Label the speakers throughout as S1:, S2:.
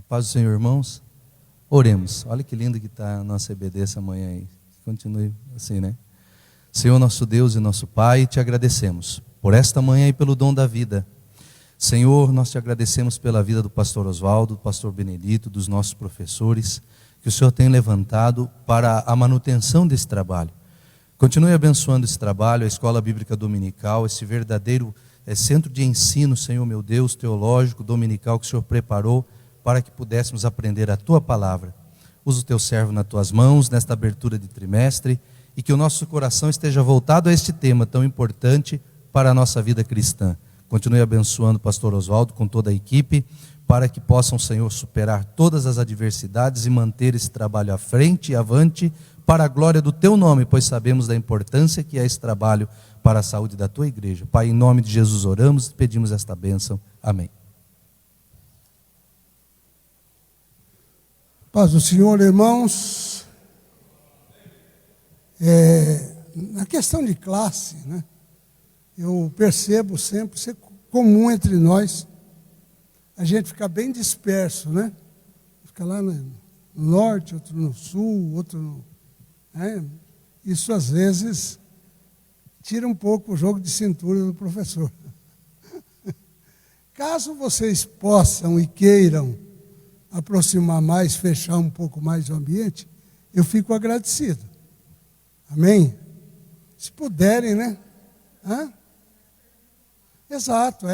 S1: Paz do Senhor, irmãos. Oremos. Olha que lindo que está a nossa EBD essa manhã aí. Continue assim, né? Senhor, nosso Deus e nosso Pai, te agradecemos por esta manhã e pelo dom da vida. Senhor, nós te agradecemos pela vida do pastor Oswaldo, do pastor Benedito, dos nossos professores, que o Senhor tem levantado para a manutenção desse trabalho. Continue abençoando esse trabalho, a Escola Bíblica Dominical, esse verdadeiro centro de ensino, Senhor meu Deus, teológico, dominical, que o Senhor preparou para que pudéssemos aprender a Tua Palavra. Usa o Teu servo nas Tuas mãos, nesta abertura de trimestre, e que o nosso coração esteja voltado a este tema tão importante para a nossa vida cristã. Continue abençoando o pastor Oswaldo com toda a equipe, para que possam, Senhor, superar todas as adversidades e manter esse trabalho à frente e avante, para a glória do Teu nome, pois sabemos da importância que é esse trabalho para a saúde da Tua igreja. Pai, em nome de Jesus oramos e pedimos esta bênção. Amém.
S2: Paz do Senhor, irmãos. Na questão de classe, né, eu percebo sempre ser comum entre nós a gente ficar bem disperso, né? Fica lá no norte, outro no sul, outro no... Isso às vezes tira um pouco o jogo de cintura do professor. Caso vocês possam e queiram aproximar mais, fechar um pouco mais o ambiente, eu fico agradecido. Amém? Se puderem, né? Exato,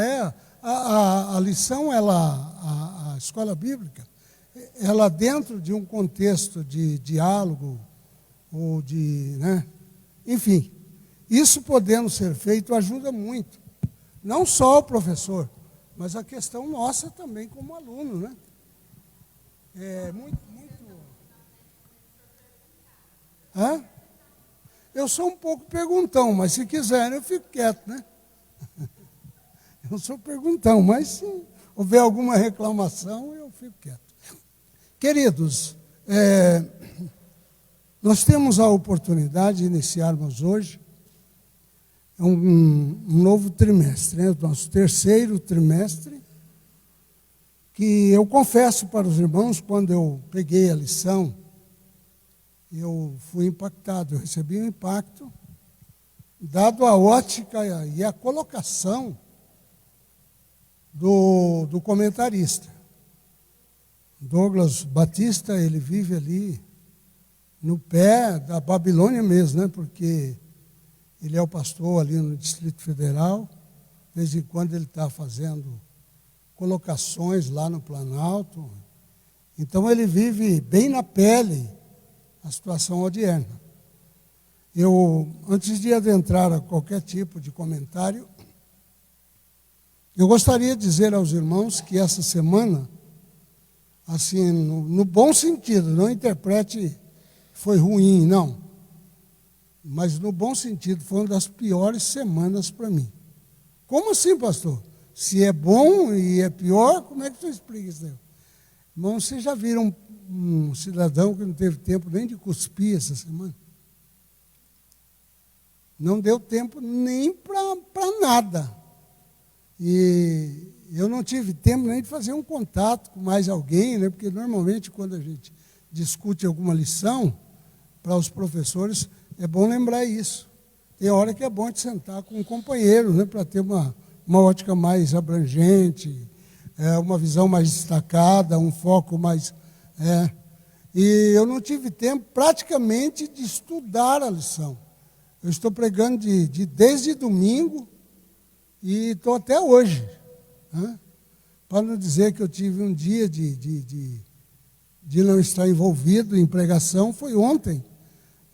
S2: a lição, a escola bíblica, ela dentro de um contexto de diálogo, ou de, né? Enfim, isso podendo ser feito ajuda muito. Não só o professor, mas a questão nossa também como aluno, né? Eu sou um pouco perguntão, mas se quiserem eu fico quieto, né? Eu sou perguntão, mas se houver alguma reclamação, eu fico quieto. Queridos, nós temos a oportunidade de iniciarmos hoje um novo trimestre, né? O nosso terceiro trimestre, que eu confesso para os irmãos, quando eu peguei a lição, eu fui impactado, eu recebi um impacto, dado a ótica e a colocação do comentarista. Douglas Batista, ele vive ali no pé da Babilônia mesmo, né? Porque ele é o pastor ali no Distrito Federal, de vez em quando ele está fazendo colocações lá no Planalto. Então ele vive bem na pele a situação odierna. Eu, antes de adentrar a qualquer tipo de comentário, eu gostaria de dizer aos irmãos que essa semana, assim, no bom sentido, não interprete foi ruim, não. Mas no bom sentido, foi uma das piores semanas para mim. Como assim, pastor? Se é bom e é pior, como é que você explica isso daí? Irmãos, vocês já viram um cidadão que não teve tempo nem de cuspir essa semana? Não deu tempo nem para nada. E eu não tive tempo nem de fazer um contato com mais alguém, né? Porque normalmente quando a gente discute alguma lição, para os professores, é bom lembrar isso. Tem hora que é bom de sentar com um companheiro, né? Para ter uma ótica mais abrangente, uma visão mais destacada, um foco mais... E eu não tive tempo praticamente de estudar a lição. Eu estou pregando desde domingo e estou até hoje. Né? Para não dizer que eu tive um dia de não estar envolvido em pregação, foi ontem.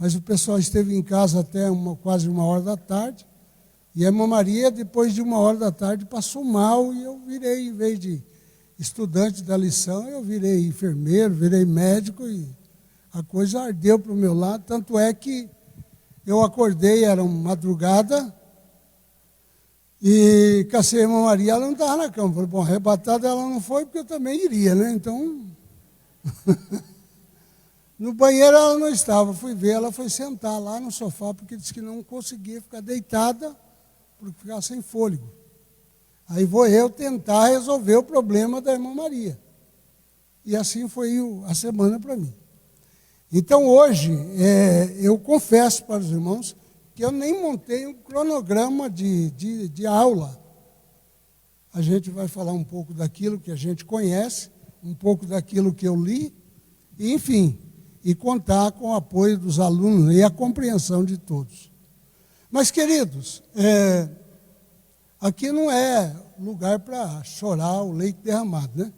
S2: Mas o pessoal esteve em casa até quase 1h da tarde. E a irmã Maria, depois de 1h da tarde, passou mal e eu virei, em vez de estudante da lição, eu virei enfermeiro, virei médico e a coisa ardeu para o meu lado. Tanto é que eu acordei, era madrugada, e cacei a irmã Maria, ela não estava na cama. Falei, bom, arrebatada ela não foi, porque eu também iria, né? Então, no banheiro ela não estava. Fui ver, ela foi sentar lá no sofá, porque disse que não conseguia ficar deitada, porque ficava sem fôlego. Aí vou eu tentar resolver o problema da irmã Maria. E assim foi a semana para mim. Então hoje, eu confesso para os irmãos que eu nem montei um cronograma de aula. A gente vai falar um pouco daquilo que a gente conhece, um pouco daquilo que eu li, e, enfim, e contar com o apoio dos alunos e a compreensão de todos. Mas, queridos, aqui não é lugar para chorar o leite derramado, né?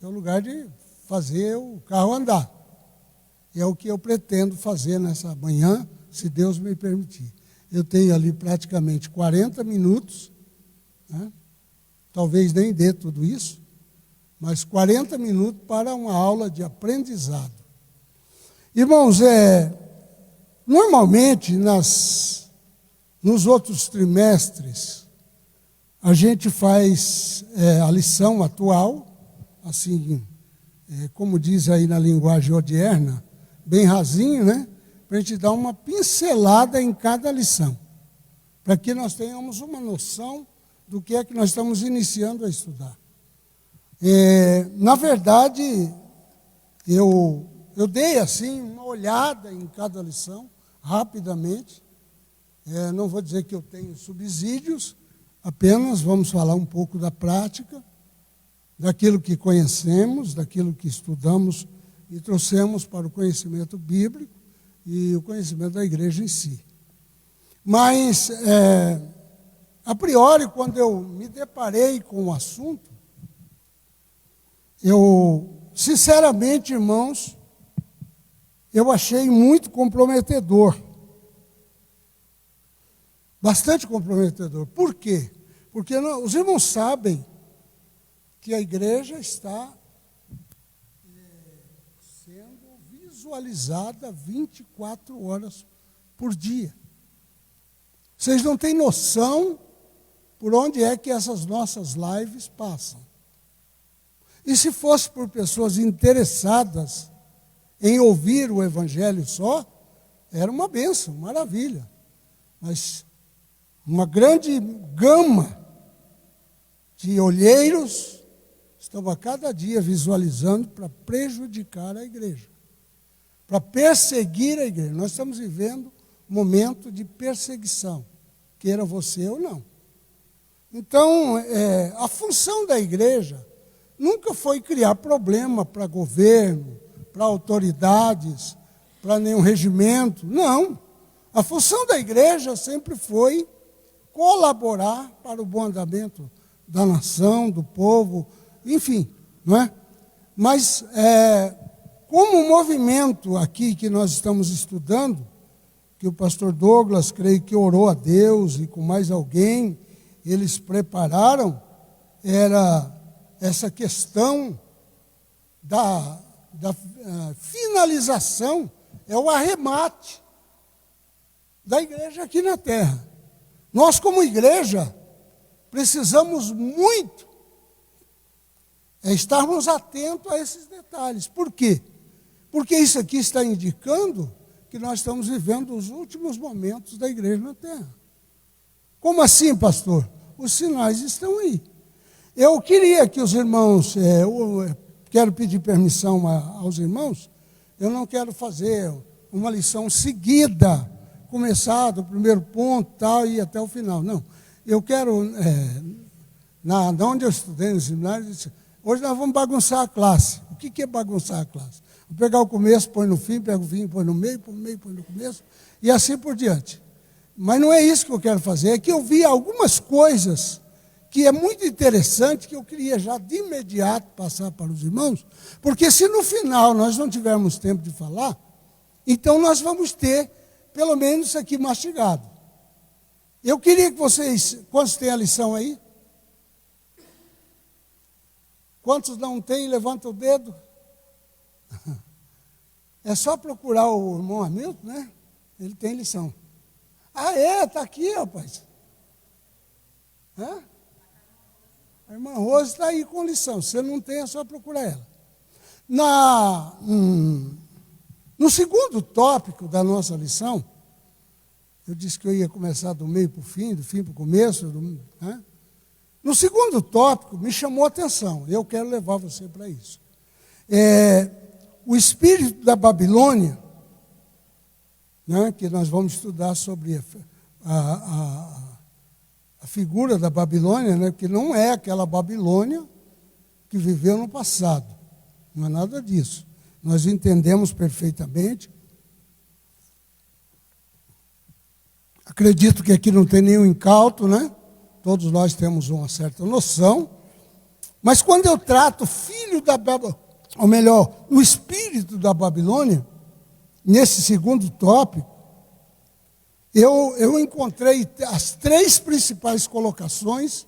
S2: É o lugar de fazer o carro andar. E é o que eu pretendo fazer nessa manhã, se Deus me permitir. Eu tenho ali praticamente 40 minutos, né? Talvez nem dê tudo isso, mas 40 minutos para uma aula de aprendizado. Irmãos, normalmente nos outros trimestres, a gente faz a lição atual, assim, como diz aí na linguagem odierna, bem rasinho, né? Para a gente dar uma pincelada em cada lição, para que nós tenhamos uma noção do que é que nós estamos iniciando a estudar. Na verdade, eu dei assim uma olhada em cada lição, rapidamente. Não vou dizer que eu tenho subsídios, apenas vamos falar um pouco da prática, daquilo que conhecemos, daquilo que estudamos e trouxemos para o conhecimento bíblico e o conhecimento da igreja em si. Mas, a priori, quando eu me deparei com o assunto, sinceramente, irmãos, eu achei muito comprometedor. Bastante comprometedor. Por quê? Porque os irmãos sabem que a igreja está sendo visualizada 24 horas por dia. Vocês não têm noção por onde é que essas nossas lives passam. E se fosse por pessoas interessadas em ouvir o Evangelho só, era uma bênção, maravilha. Mas uma grande gama de olheiros estão a cada dia visualizando para prejudicar a igreja, para perseguir a igreja. Nós estamos vivendo um momento de perseguição, queira você ou não. Então, a função da igreja nunca foi criar problema para governo, para autoridades, para nenhum regimento. Não. A função da igreja sempre foi colaborar para o bom andamento da nação, do povo, enfim, não é? Mas, como o movimento aqui que nós estamos estudando, que o pastor Douglas, creio que orou a Deus e com mais alguém, eles prepararam, era essa questão da finalização, é o arremate da igreja aqui na terra. Nós, como igreja, precisamos muito estarmos atentos a esses detalhes. Por quê? Porque isso aqui está indicando que nós estamos vivendo os últimos momentos da igreja na terra. Como assim, pastor? Os sinais estão aí. Eu queria que os irmãos, eu quero pedir permissão aos irmãos, eu não quero fazer uma lição seguida, começar do primeiro ponto tal, e ir até o final. Não, eu quero, onde eu estudei no seminário, eu disse, hoje nós vamos bagunçar a classe. O que é bagunçar a classe? Vou pegar o começo, põe no fim, pega o fim, põe no meio, põe no começo, e assim por diante. Mas não é isso que eu quero fazer, é que eu vi algumas coisas que é muito interessante, que eu queria já de imediato passar para os irmãos, porque se no final nós não tivermos tempo de falar, então nós vamos ter, pelo menos, isso aqui mastigado. Eu queria que vocês, quantos têm a lição aí? Quantos não têm, levanta o dedo. É só procurar o irmão Hamilton, né? Ele tem lição. Ah, está aqui, rapaz. A irmã Rose está aí com lição. Se você não tem, é só procurar ela. No segundo tópico da nossa lição, eu disse que eu ia começar do meio para o fim, do fim para o começo. No segundo tópico, me chamou a atenção. Eu quero levar você para isso. O espírito da Babilônia, né, que nós vamos estudar sobre a figura da Babilônia, né, que não é aquela Babilônia que viveu no passado. Não é nada disso. Nós entendemos perfeitamente. Acredito que aqui não tem nenhum incauto, né? Todos nós temos uma certa noção. Mas quando eu trato filho da Babilônia, ou melhor, o espírito da Babilônia, nesse segundo tópico, eu encontrei as 3 principais colocações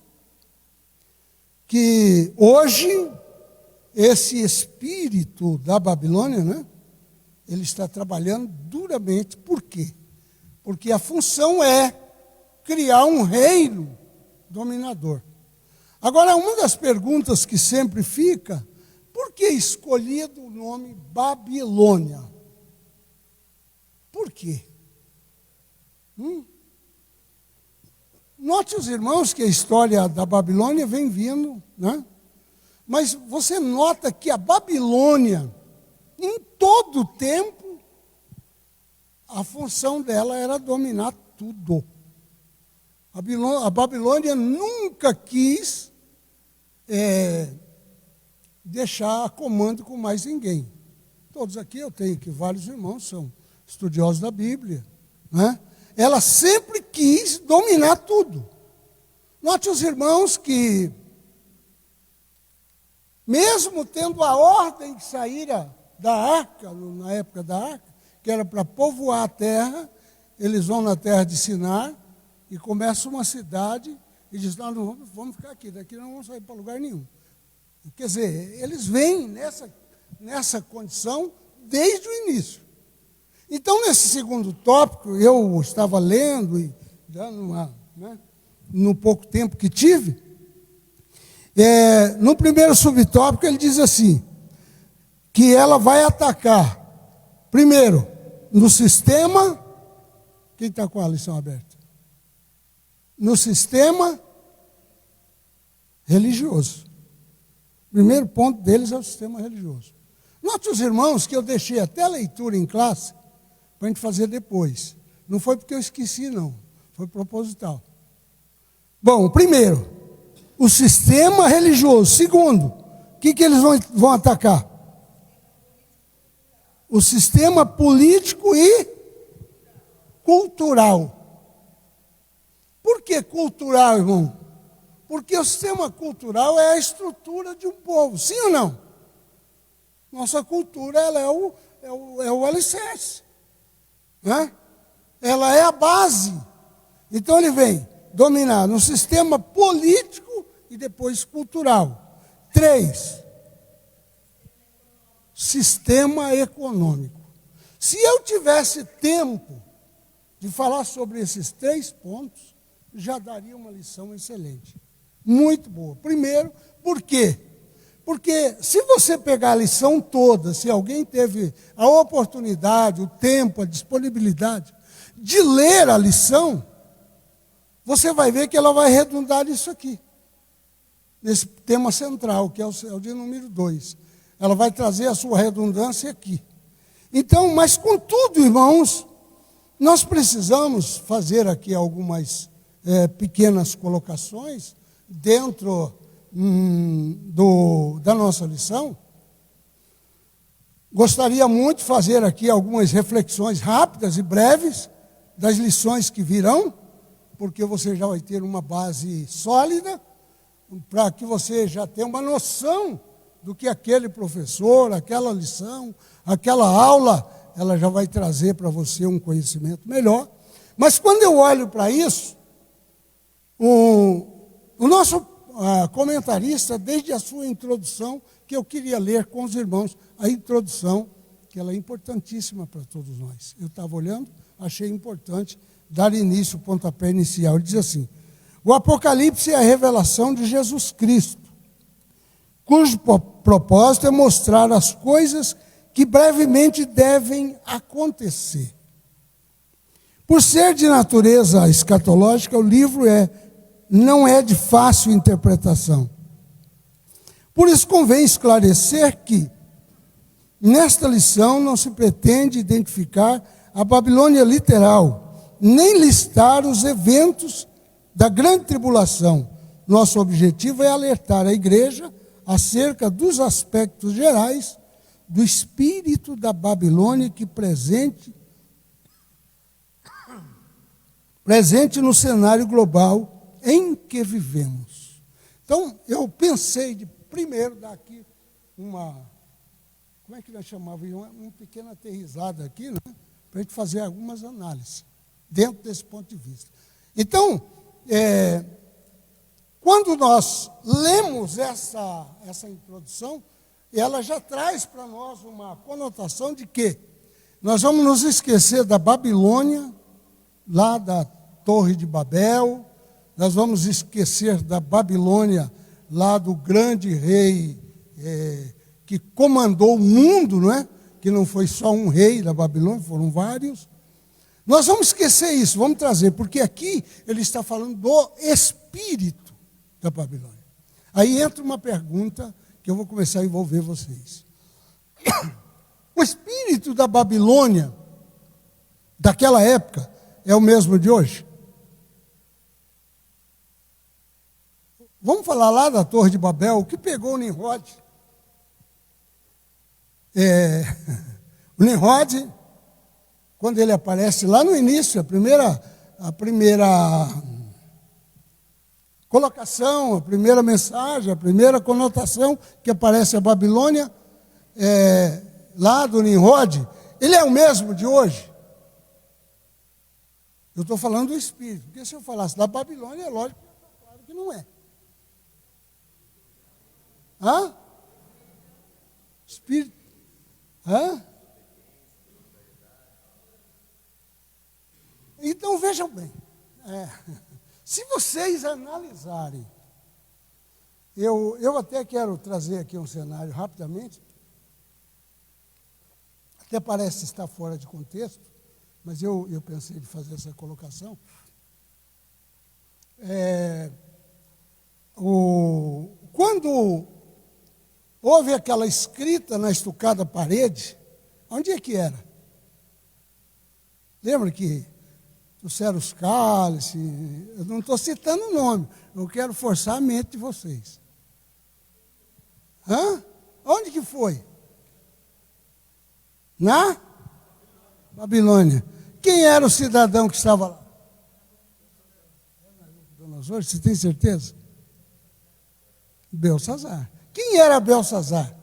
S2: que hoje esse espírito da Babilônia, né, ele está trabalhando duramente. Por quê? Porque a função é criar um reino dominador. Agora, uma das perguntas que sempre fica: por que escolhido o nome Babilônia? Por quê? Note, os irmãos, que a história da Babilônia vem vindo, né? Mas você nota que a Babilônia, em todo o tempo, a função dela era dominar tudo. A Babilônia nunca quis deixar a comando com mais ninguém. Todos aqui, eu tenho que vários irmãos são estudiosos da Bíblia, né? Ela sempre quis dominar tudo. Note, os irmãos, que mesmo tendo a ordem que saíra da arca, na época da arca, que era para povoar a terra, eles vão na terra de Sinar e começam uma cidade e dizem: não, vamos ficar aqui, daqui não vamos sair para lugar nenhum. Quer dizer, eles vêm nessa condição desde o início. Então, nesse segundo tópico, eu estava lendo e dando no pouco tempo que tive, no primeiro subtópico ele diz assim, que ela vai atacar, primeiro, no sistema, quem está com a lição aberta? No sistema religioso. O primeiro ponto deles é o sistema religioso. Note, os irmãos, que eu deixei até a leitura em classe, para a gente fazer depois. Não foi porque eu esqueci, não. Foi proposital. Bom, primeiro, o sistema religioso. Segundo, o que eles vão atacar? O sistema político e cultural. Por que cultural, irmão? Porque o sistema cultural é a estrutura de um povo. Sim ou não? Nossa cultura, ela é o alicerce. Né? Ela é a base. Então ele vem dominar no sistema político e depois cultural. 3, sistema econômico. Se eu tivesse tempo de falar sobre esses 3 pontos, já daria uma lição excelente. Muito boa. Primeiro, por quê? Porque se você pegar a lição toda, se alguém teve a oportunidade, o tempo, a disponibilidade de ler a lição, você vai ver que ela vai redundar nisso aqui, nesse tema central, que é o de número 2. Ela vai trazer a sua redundância aqui. Então, mas contudo, irmãos, nós precisamos fazer aqui algumas pequenas colocações dentro da nossa lição. Gostaria muito de fazer aqui algumas reflexões rápidas e breves das lições que virão, porque você já vai ter uma base sólida, para que você já tenha uma noção do que aquele professor, aquela lição, aquela aula, ela já vai trazer para você um conhecimento melhor. Mas quando eu olho para isso, o nosso comentarista, desde a sua introdução, que eu queria ler com os irmãos, a introdução, que ela é importantíssima para todos nós. Eu estava olhando, achei importante dar início, o pontapé inicial. Ele diz assim: o Apocalipse é a revelação de Jesus Cristo, cujo propósito é mostrar as coisas que brevemente devem acontecer. Por ser de natureza escatológica, o livro não é de fácil interpretação. Por isso convém esclarecer que Nesta lição não se pretende identificar a Babilônia literal, nem listar os eventos da grande tribulação. Nosso objetivo é alertar a igreja acerca dos aspectos gerais do espírito da Babilônia que presente no cenário global em que vivemos. Então, eu pensei de primeiro dar aqui uma, como é que nós chamávamos? Uma pequena aterrissada aqui, né? Para a gente fazer algumas análises dentro desse ponto de vista. Então, quando nós lemos essa introdução, ela já traz para nós uma conotação de que nós vamos nos esquecer da Babilônia, lá da Torre de Babel, nós vamos esquecer da Babilônia, lá do grande rei que comandou o mundo, não é? Que não foi só um rei da Babilônia, foram vários. Nós vamos esquecer isso, vamos trazer, porque aqui ele está falando do espírito da Babilônia. Aí entra uma pergunta que eu vou começar a envolver vocês. O espírito da Babilônia, daquela época, é o mesmo de hoje? Vamos falar lá da Torre de Babel, o que pegou o Nimrod? O Nimrod, quando ele aparece lá no início, a primeira colocação, a primeira mensagem, a primeira conotação que aparece a Babilônia, lá do Nimrod, ele é o mesmo de hoje? Eu estou falando do espírito, porque se eu falasse da Babilônia, é lógico que não é. Hã? Espírito. Hã? Então vejam bem, se vocês analisarem, eu até quero trazer aqui um cenário rapidamente, até parece estar fora de contexto, mas eu pensei de fazer essa colocação. Quando houve aquela escrita na estucada parede, onde é que era? Lembra que trouxeram os cálices? Eu não estou citando o nome, eu quero forçar a mente de vocês. Onde que foi? Na Babilônia. Quem era o cidadão que estava lá? Você tem certeza? Belsazar. Quem era Belsazar?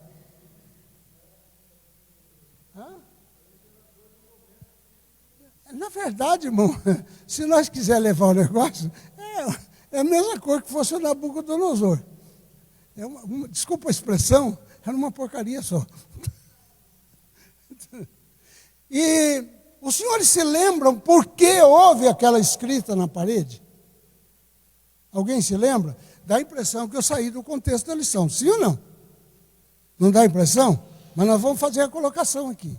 S2: Na verdade, irmão, se nós quisermos levar o negócio, é a mesma coisa que fosse o Nabucodonosor. Desculpa a expressão, era uma porcaria só. E os senhores se lembram por que houve aquela escrita na parede? Alguém se lembra? Dá a impressão que eu saí do contexto da lição, sim ou não? Não dá a impressão? Mas nós vamos fazer a colocação aqui.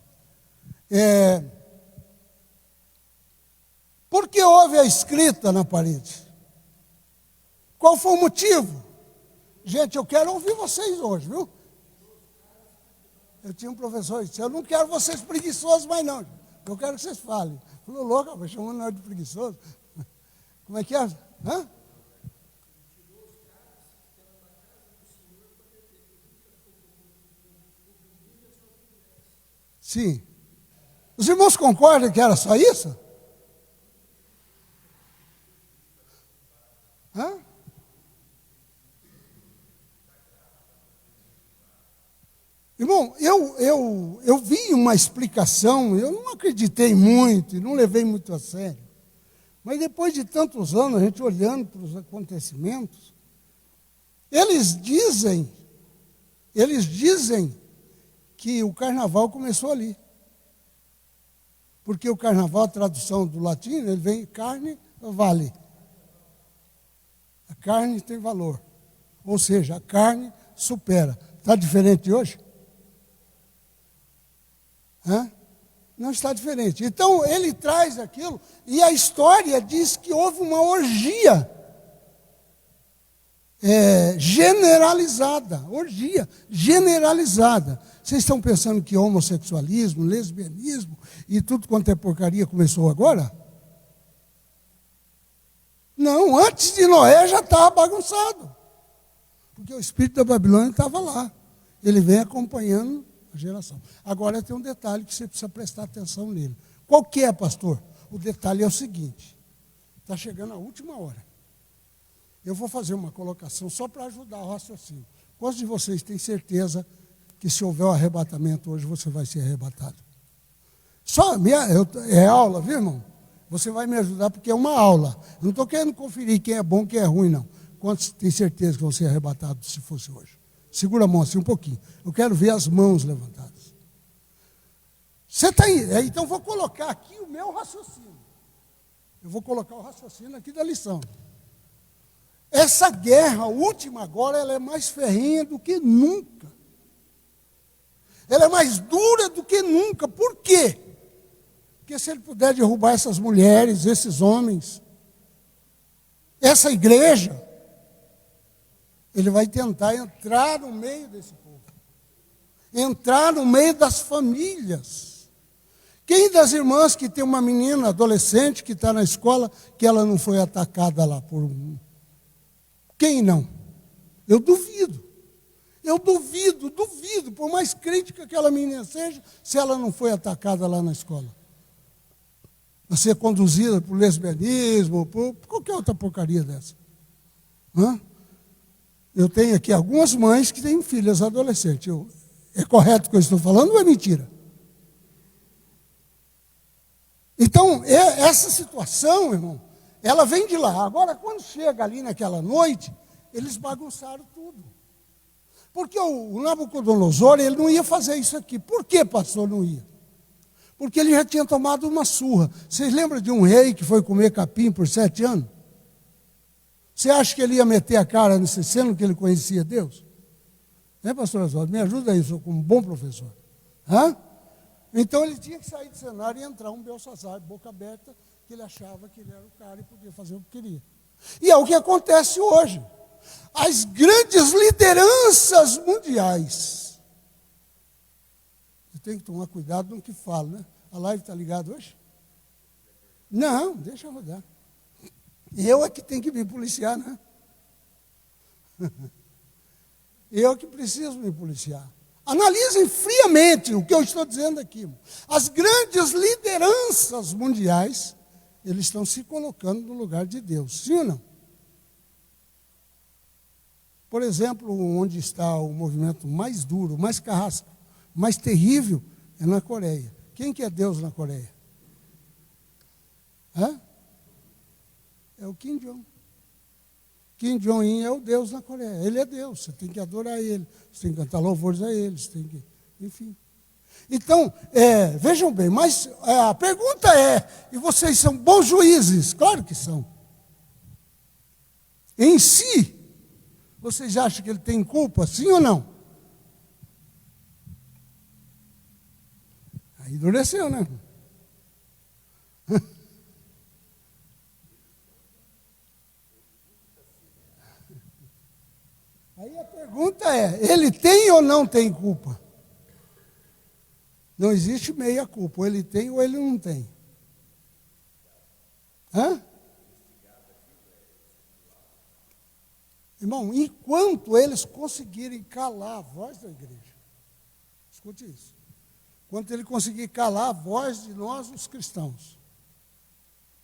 S2: Por que houve a escrita na parede? Qual foi o motivo? Gente, eu quero ouvir vocês hoje, viu? Eu tinha um professor que disse, eu não quero vocês preguiçosos mais não, eu quero que vocês falem. Falou, louco, vai chamando nós de preguiçoso. Como é que é? Sim. Os irmãos concordam que era só isso? Irmão, eu vi uma explicação, eu não acreditei muito, não levei muito a sério. Mas depois de tantos anos, a gente olhando para os acontecimentos, eles dizem que o carnaval começou ali. Porque o carnaval, a tradução do latim, ele vem carne, vale. A carne tem valor. Ou seja, a carne supera. Está diferente de hoje? Não está diferente. Então, ele traz aquilo, e a história diz que houve uma orgia generalizada, orgia generalizada. Vocês estão pensando que homossexualismo, lesbianismo e tudo quanto é porcaria começou agora? Não, antes de Noé já estava bagunçado. Porque o espírito da Babilônia estava lá. Ele vem acompanhando a geração. Agora tem um detalhe que você precisa prestar atenção nele. Qual que é, pastor? O detalhe é o seguinte. Está chegando a última hora. Eu vou fazer uma colocação só para ajudar o raciocínio. Quantos de vocês têm certeza que se houver um arrebatamento hoje, você vai ser arrebatado? É aula, viu, irmão? Você vai me ajudar porque é uma aula. Eu não estou querendo conferir quem é bom, quem é ruim, não. Quantos têm certeza que vão ser arrebatados se fosse hoje? Segura a mão assim um pouquinho. Eu quero ver as mãos levantadas. Você está aí? Então vou colocar aqui o meu raciocínio. Eu vou colocar o raciocínio aqui da lição. Essa guerra última agora, ela é mais ferrenha do que nunca. Ela é mais dura do que nunca. Por quê? Porque se ele puder derrubar essas mulheres, esses homens, essa igreja, ele vai tentar entrar no meio desse povo. Entrar no meio das famílias. Quem das irmãs que tem uma menina adolescente que está na escola, que ela não foi atacada lá por um... Quem não? Eu duvido. Eu duvido. Por mais crítica que aquela menina seja, se ela não foi atacada lá na escola. A ser conduzida por lesbianismo, por qualquer outra porcaria dessa. Eu tenho aqui algumas mães que têm filhas adolescentes. É correto o que eu estou falando ou é mentira? Então, essa situação, irmão, ela vem de lá. Agora, quando chega ali naquela noite, eles bagunçaram tudo. Porque o Nabucodonosor, ele não ia fazer isso aqui. Por que, pastor, não ia? Porque ele já tinha tomado uma surra. Vocês lembram de um rei que foi comer capim por 7 anos? Você acha que ele ia meter a cara nesse sendo que ele conhecia Deus? Né, pastor Oswaldo? Me ajuda aí, sou como um bom professor. Então ele tinha que sair do cenário e entrar um Belsazar, boca aberta, que ele achava que ele era o cara e podia fazer o que queria. E é o que acontece hoje. As grandes lideranças mundiais. Eu tenho que tomar cuidado no que falo, né? A live está ligada hoje? Não, deixa eu rodar. Eu é que tenho que me policiar, né? Eu que preciso me policiar. Analisem friamente o que eu estou dizendo aqui. As grandes lideranças mundiais, eles estão se colocando no lugar de Deus. Sim ou não? Por exemplo, onde está o movimento mais duro, mais carrasco, mais terrível, é na Coreia. Quem que é Deus na Coreia? É o Kim Jong. Kim Jong-un é o Deus na Coreia. Ele é Deus, você tem que adorar Ele, você tem que cantar louvores a Ele, você tem que... Enfim. Então, vejam bem, mas a pergunta e vocês são bons juízes? Claro que são. Em si, vocês acham que ele tem culpa, sim ou não? Aí endureceu, né? Aí a pergunta ele tem ou não tem culpa? Não existe meia culpa, ou ele tem ou ele não tem. Irmão, enquanto eles conseguirem calar a voz da igreja, escute isso, enquanto ele conseguir calar a voz de nós, os cristãos,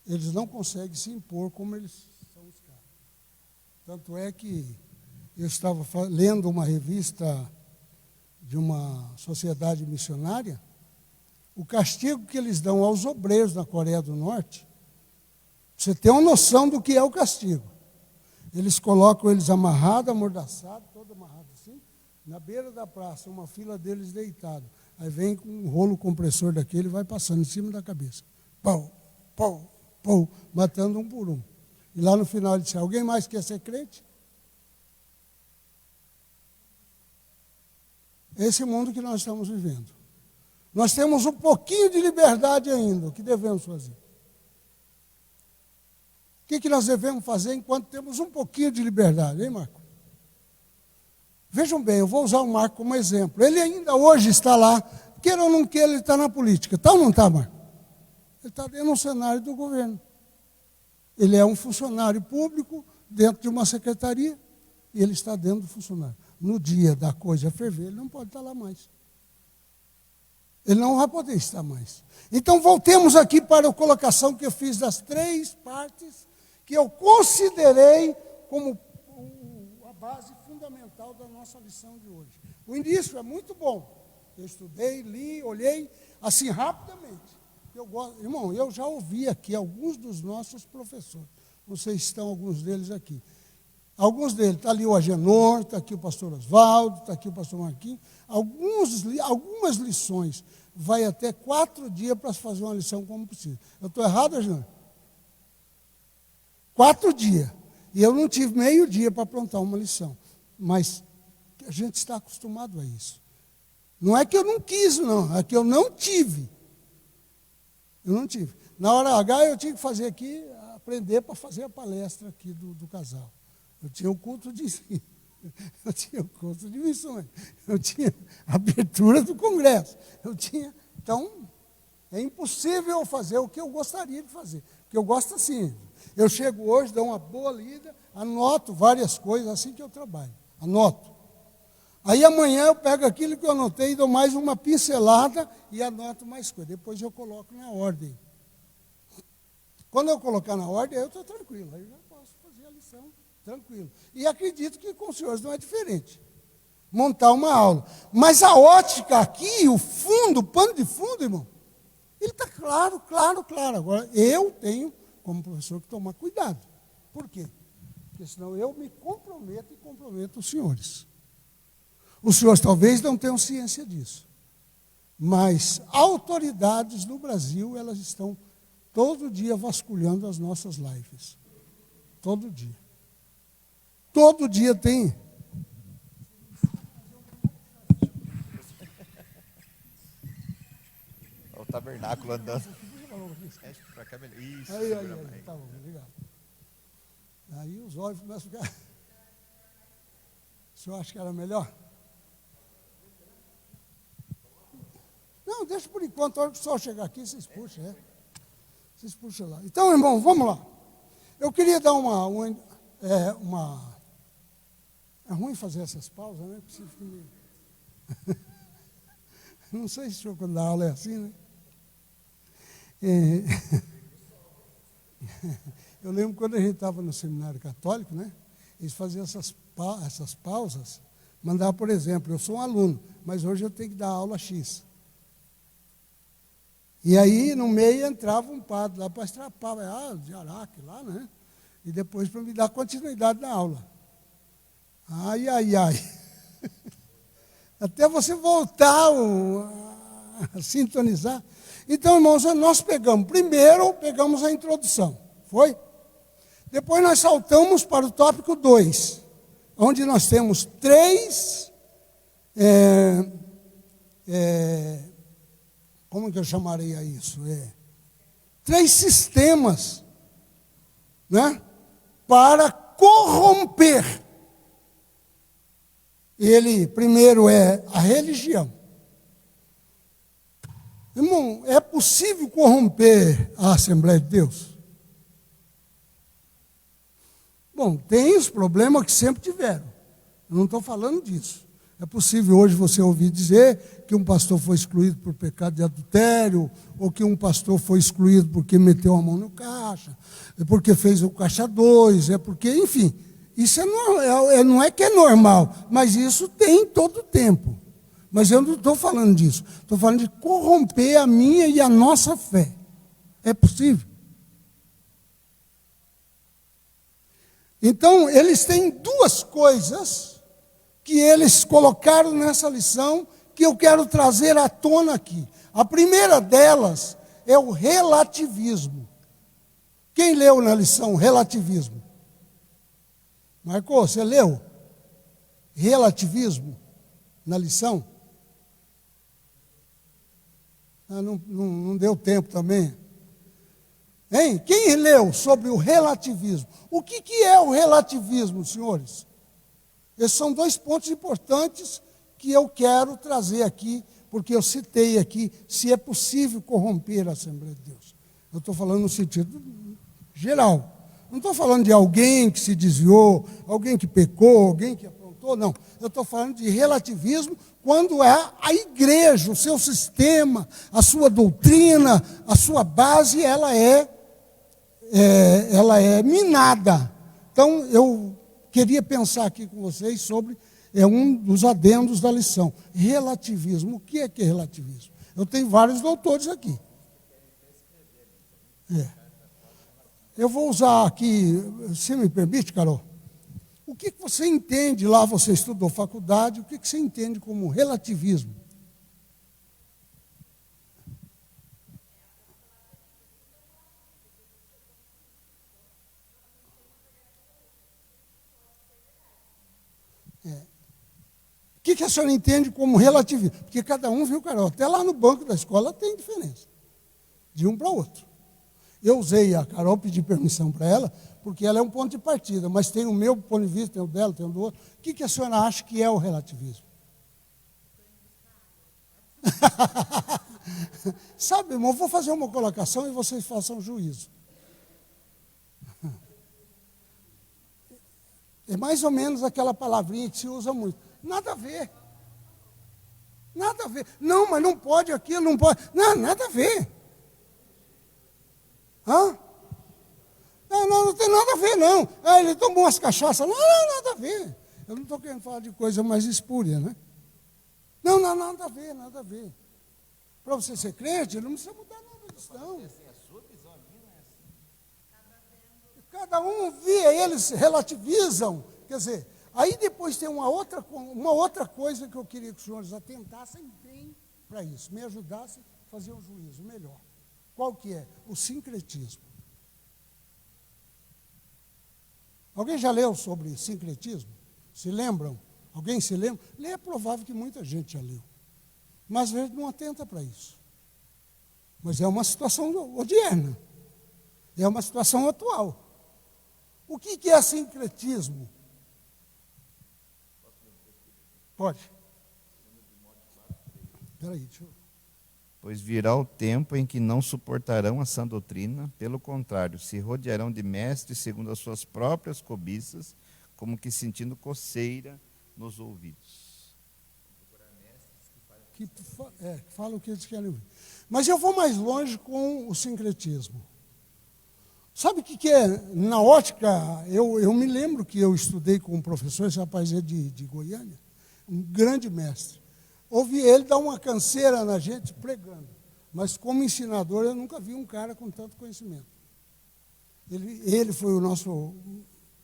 S2: eles não conseguem se impor como eles são os caras. Tanto é que eu estava lendo uma revista de uma sociedade missionária, o castigo que eles dão aos obreiros na Coreia do Norte, você tem uma noção do que é o castigo. Eles colocam eles amarrados, amordaçados, todo amarrado assim, na beira da praça, uma fila deles deitado. Aí vem com um rolo compressor daquele e vai passando em cima da cabeça. Pau, pau, pau, matando um por um. E lá no final ele disse, alguém mais quer ser crente? Esse mundo que nós estamos vivendo. Nós temos um pouquinho de liberdade ainda, o que devemos fazer? O que nós devemos fazer enquanto temos um pouquinho de liberdade, hein, Marco? Vejam bem, eu vou usar o Marco como exemplo. Ele ainda hoje está lá, queira ou não queira, ele está na política. Está ou não está, Marco? Ele está dentro do cenário do governo. Ele é um funcionário público dentro de uma secretaria e ele está dentro do funcionário. No dia da coisa ferver, ele não pode estar lá mais. Ele não vai poder estar mais. Então, voltemos aqui para a colocação que eu fiz das 3 partes que eu considerei como a base fundamental da nossa lição de hoje. O início é muito bom. Eu estudei, li, olhei, assim, rapidamente. Irmão, eu já ouvi aqui alguns dos nossos professores. Não sei se estão alguns deles aqui. Alguns deles, está ali o Agenor, está aqui o pastor Oswaldo, está aqui o pastor Marquinhos. Algumas lições, vai até 4 dias para fazer uma lição como precisa. Eu estou errado, Agenor? 4 dias. E eu não tive meio dia para aprontar uma lição. Mas a gente está acostumado a isso. Não é que eu não quis, não. É que eu não tive. Eu não tive. Na hora H eu tinha que fazer aqui, aprender para fazer a palestra aqui do casal. Eu tinha o culto de ensino, eu tinha o culto de missões, eu tinha a abertura do congresso, então, é impossível fazer o que eu gostaria de fazer, porque eu gosto assim, eu chego hoje, dou uma boa lida, anoto várias coisas assim que eu trabalho, anoto. Aí amanhã eu pego aquilo que eu anotei, dou mais uma pincelada e anoto mais coisas, depois eu coloco na ordem. Quando eu colocar na ordem, eu estou tranquilo, aí eu já posso fazer a lição. Tranquilo. E acredito que com os senhores não é diferente. Montar uma aula. Mas a ótica aqui, o fundo, o pano de fundo, irmão, ele está claro. Agora, eu tenho, como professor, que tomar cuidado. Por quê? Porque senão eu me comprometo e comprometo os senhores. Os senhores talvez não tenham ciência disso. Mas autoridades no Brasil, elas estão todo dia vasculhando as nossas lives. Todo dia. Todo dia tem.
S3: O tabernáculo andando. Para cá, isso.
S2: Aí, tá bom, obrigado. Aí os olhos começam a ficar. O senhor acha que era melhor? Não, deixa por enquanto, a hora que o senhor chegar aqui, vocês puxam, Vocês puxam lá. Então, irmão, vamos lá. Eu queria dar uma é ruim fazer essas pausas, né? Não sei se o senhor, quando dá aula, é assim, né? Eu lembro quando a gente estava no seminário católico, né? Eles faziam essas pausas, mandar, por exemplo, eu sou um aluno, mas hoje eu tenho que dar aula X. E aí, no meio, entrava um padre lá para estrapar, de Araque lá, né? E depois para me dar continuidade na aula. Ai. Até você voltar a sintonizar. Então, irmãos, nós pegamos a introdução, foi? Depois nós saltamos para o tópico 2, onde nós temos 3, como que eu chamaria isso? 3 sistemas, né? Para corromper. Ele, primeiro, é a religião. Irmão, é possível corromper a Assembleia de Deus? Bom, tem os problemas que sempre tiveram. Eu não estou falando disso. É possível hoje você ouvir dizer que um pastor foi excluído por pecado de adultério, ou que um pastor foi excluído porque meteu a mão no caixa, é porque fez o caixa 2, é porque, enfim, isso não é que é normal, mas isso tem todo o tempo. Mas eu não estou falando disso, estou falando de corromper a minha e a nossa fé. É possível? Então, eles têm 2 coisas que eles colocaram nessa lição que eu quero trazer à tona aqui. A primeira delas é o relativismo. Quem leu na lição relativismo? Marcou, você leu? Relativismo na lição? Não deu tempo também. Hein? Quem leu sobre o relativismo? O que é o relativismo, senhores? Esses são dois pontos importantes que eu quero trazer aqui, porque eu citei aqui, se é possível corromper a Assembleia de Deus. Eu estou falando no sentido geral. Não estou falando de alguém que se desviou, alguém que pecou, alguém que aprontou, não. Eu estou falando de relativismo quando é a igreja, o seu sistema, a sua doutrina, a sua base, ela é minada. Então, eu queria pensar aqui com vocês sobre um dos adendos da lição. Relativismo. O que é relativismo? Eu tenho vários doutores aqui. Eu vou usar aqui, se me permite, Carol, o que você entende, lá você estudou faculdade, o que você entende como relativismo? O que a senhora entende como relativismo? Porque cada um, viu, Carol, até lá no banco da escola tem diferença, de um para o outro. Eu usei a Carol, pedi permissão para ela, porque ela é um ponto de partida, mas tem o meu ponto de vista, tem o dela, tem o do outro. O que a senhora acha que é o relativismo? Sabe, irmão, eu vou fazer uma colocação e vocês façam juízo. É mais ou menos aquela palavrinha que se usa muito. Nada a ver. Nada a ver. Não, mas não pode aquilo, não pode. Não, nada a ver. Hã? Não tem nada a ver, não. Ele tomou umas cachaças. Não, nada a ver. Eu não estou querendo falar de coisa mais espúria, né? Não, nada a ver, nada a ver. Para você ser crente, não precisa mudar nada disso, não. Cada um vê, eles relativizam. Quer dizer, aí depois tem uma outra coisa que eu queria que os senhores atentassem bem para isso, me ajudassem a fazer um juízo melhor. Qual que é? O sincretismo. Alguém já leu sobre sincretismo? Se lembram? Alguém se lembra? É provável que muita gente já leu. Mas às vezes não atenta para isso. Mas é uma situação odierna. É uma situação atual. O que é sincretismo? Pode. Espera aí, deixa eu...
S3: Pois virá o tempo em que não suportarão a sã doutrina, pelo contrário, se rodearão de mestres segundo as suas próprias cobiças, como que sentindo coceira nos ouvidos.
S2: Que falam o que eles querem ouvir. Mas eu vou mais longe com o sincretismo. Sabe o que é? Na ótica, eu me lembro que eu estudei com um professor, esse rapaz é de Goiânia, um grande mestre. Ouvi ele dar uma canseira na gente pregando, mas como ensinador eu nunca vi um cara com tanto conhecimento. Ele foi o nosso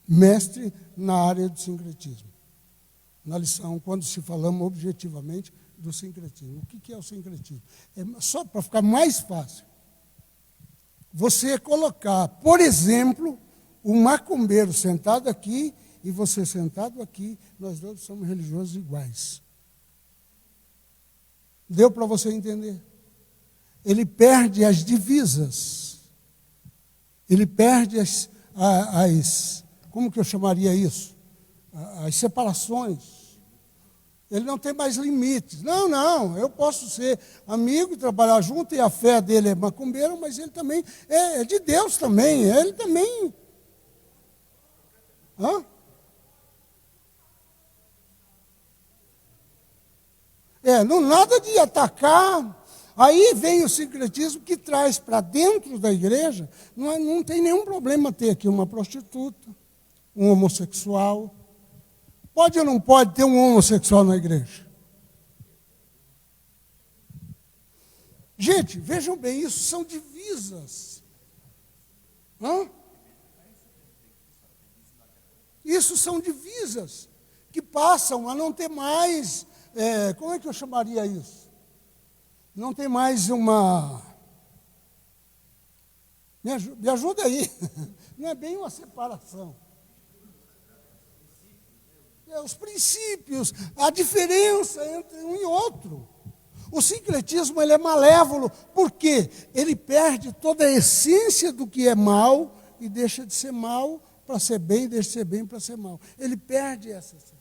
S2: mestre na área do sincretismo. Na lição, quando se falamos objetivamente do sincretismo. O que é o sincretismo? Só para ficar mais fácil. Você colocar, por exemplo, um macumbeiro sentado aqui e você sentado aqui, nós dois somos religiosos iguais. Deu para você entender? Ele perde as divisas. Ele perde como que eu chamaria isso? As separações. Ele não tem mais limites. Não, eu posso ser amigo e trabalhar junto, e a fé dele é macumbeira, mas ele também é de Deus também. Ele também... Hã? Não nada de atacar. Aí vem o sincretismo que traz para dentro da igreja, não tem nenhum problema ter aqui uma prostituta, um homossexual. Pode ou não pode ter um homossexual na igreja? Gente, vejam bem, isso são divisas. Isso são divisas que passam a não ter mais... como é que eu chamaria isso? Não tem mais uma... Me ajuda aí. Não é bem uma separação. Os princípios, a diferença entre um e outro. O sincretismo ele é malévolo, porque ele perde toda a essência do que é mal e deixa de ser mal para ser bem, deixa de ser bem para ser mal. Ele perde essa essência.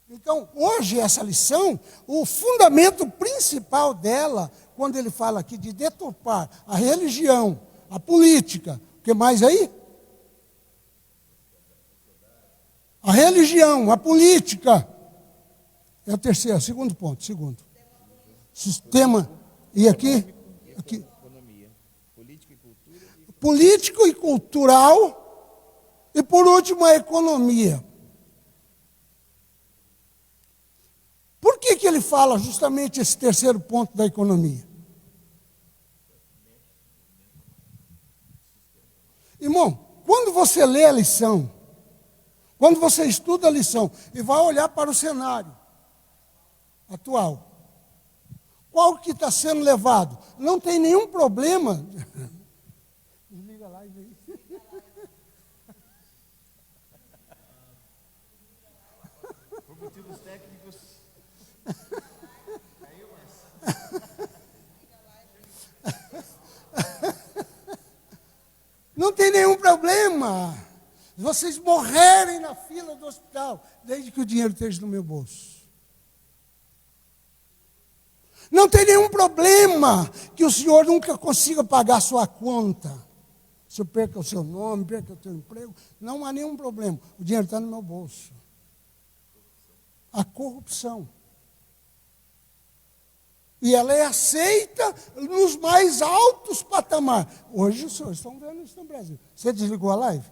S2: Então, hoje, essa lição, o fundamento principal dela, quando ele fala aqui de deturpar a religião, a política, o que mais aí? A religião, a política. É o terceiro, segundo ponto, segundo. Sistema. E aqui? Aqui.
S3: Economia, política e cultura.
S2: Político e cultural. E por último, a economia. Por que ele fala justamente esse terceiro ponto da economia? Irmão, quando você lê a lição, quando você estuda a lição e vai olhar para o cenário atual, qual que está sendo levado? Não tem nenhum problema. Desliga a live aí.
S3: Por motivos técnicos.
S2: Não tem nenhum problema. Vocês morrerem na fila do hospital, desde que o dinheiro esteja no meu bolso. Não tem nenhum problema que o senhor nunca consiga pagar a sua conta. Se eu perca o seu nome, perca o seu emprego, não há nenhum problema. O dinheiro está no meu bolso. A corrupção. E ela é aceita nos mais altos patamares. Hoje os senhores estão vendo isso no Brasil. Você desligou a live?